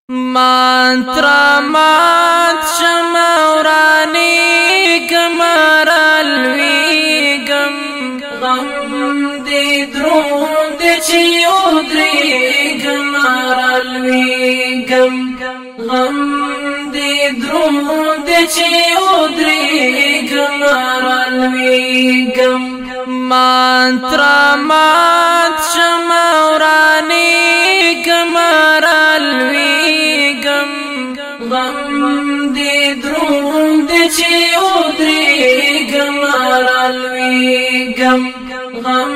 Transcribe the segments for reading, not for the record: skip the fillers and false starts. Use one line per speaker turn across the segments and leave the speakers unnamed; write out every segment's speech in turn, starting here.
مانترا مات شمورانی گمرالوی گم غم دی درون دی چی ادری گمرالوی گم غم دی درون دی چی ادری گمرالوی گم مانترا مات شمورانی گمرالوی گم غم دی درون دی چی ادری گمرالوی گم غم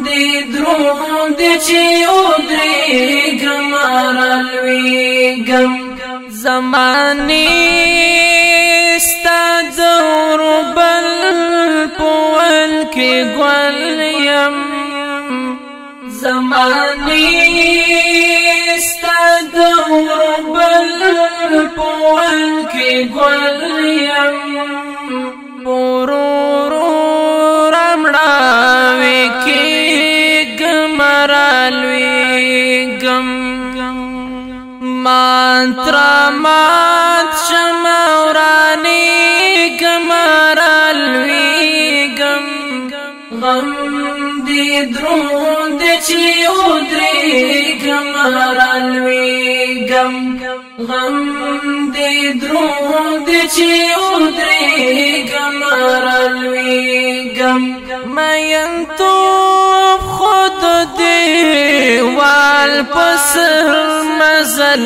دی درون دی چی ادری گمرالوی گم زمانی ستا دور بل پول کی گل یم زمانی ستا دور بل پول کی گل یم پورورو رمڑاوی کی گمرالوی گم مانترا مات شمورانی گمرالوی گم غم دی درون دی چی ادری گمرالوی گم غم دی درون دی چی ادری گمرالوی گم مین تو خود دیوال پسر مزل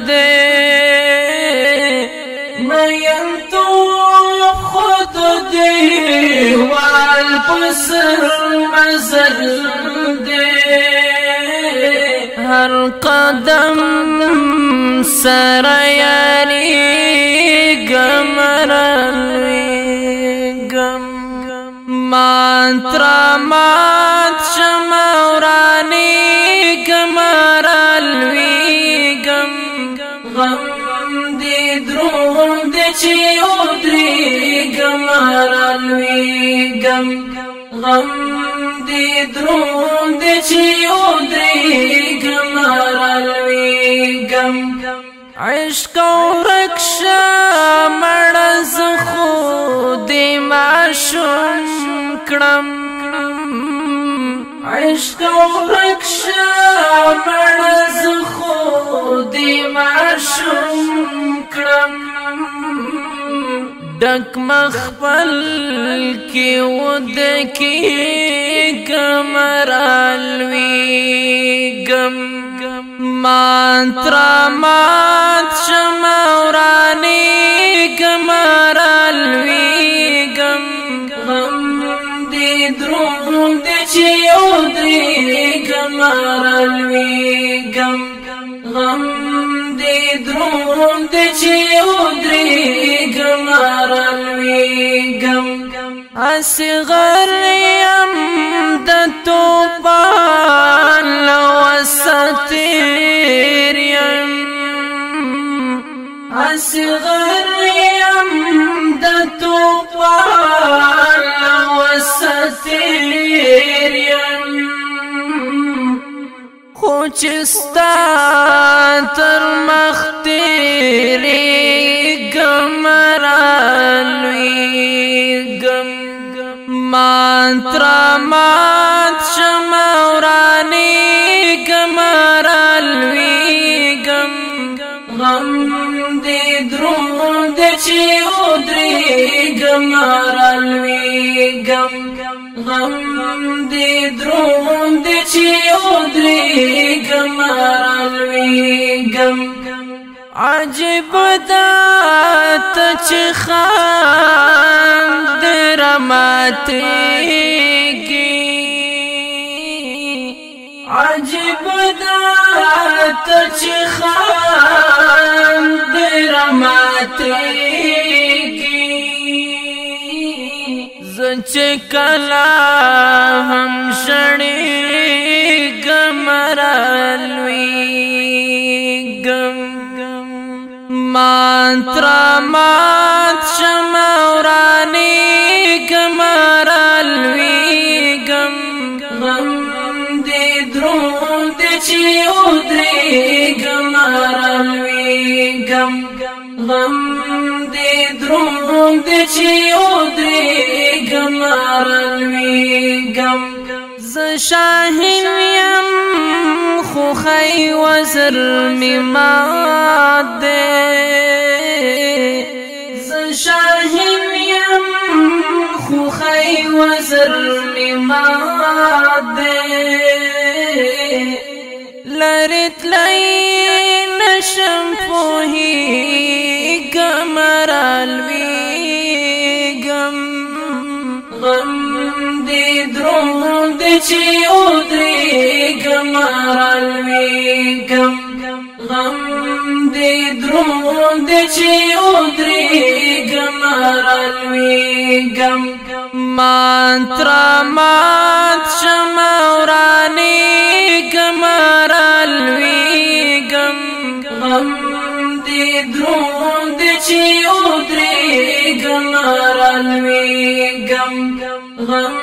دے مین تو خود دیوال پسر مزل دے ہر قدم سریانی گمرالوی گم مانترا مات شمورانی گمرالوی گم غم دی درون دی چی ادری گمرالوی گم غم دی درون دی چی ادری گمرالوی گم عشق و رکشا مرز خودی معشوم کرم عشق و رکشا مرز خودی معشوم کرم ڈک مخبل کی ود کی گمرالوی گم مانترا مات شمورانی گمرالوی گم غم دی درون دی چی ادری گمرالوی گم غم دی درون دی چی ادری گمرالوی گم اصغر یم د توپان لوستیر یم اصغر یم د توپان لوستیر یم خو چستا تر مخ تیری گمرالوی گم مانترا مات شمورانی گمرالوی گم غم دی درون دی چی ادری گمرالوی گم غم دی درون دی چی ادری گمرالوی گم عجب دات چی خاند رماتیگی عجب دات چی خاند رماتیگی زچ کلا ہم شڑی گمرالوی گم مانترا مات شمورانی گمرالوی گم غم دی درون دی چی ادری گمرالوی رالویگم غم دی دروند دی چی ادریگم رالویگم ز شاهین یم خوخی وزر می مات دی ز شاهین یم خوخی وزر می مات دی لرت لئی نشم پوهیگم رالویگم غم دی دروند دی چی ادریگم رالویگم غم دی دروند دی چی ادریگم رالویگم مانترا مات شمورانیگم رالویگم غم دی دروند دی چی ادریگم رالویگم غم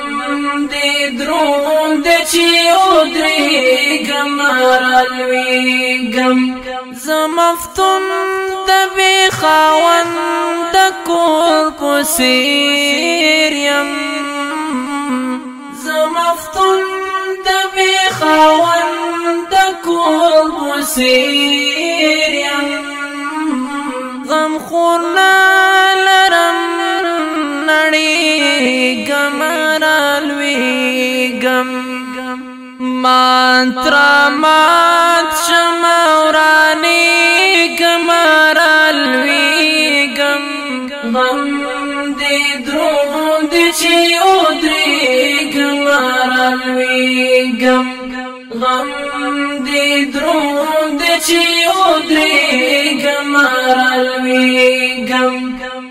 دی دروند دی چی ادریگم رالویگم زمفتون دبی خاوند کور پسیریم زمفتون دبی خاوند کور پسیریم غم خورنا لرم نړیګم رالویګم مانترا مات شمورانیګم رالویګم غم دی دروند دی چی ادریګم رالویګم غم دی دروند دی چی ادریګم رالویګم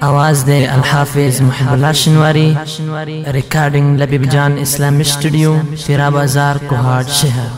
आवाज दे अलहाफिज मुहिबुल्लाह शनवारी रिकॉर्डिंग लबीब जान इस्लामिक स्टूडियो तेरा बाजार कोहाट शहर।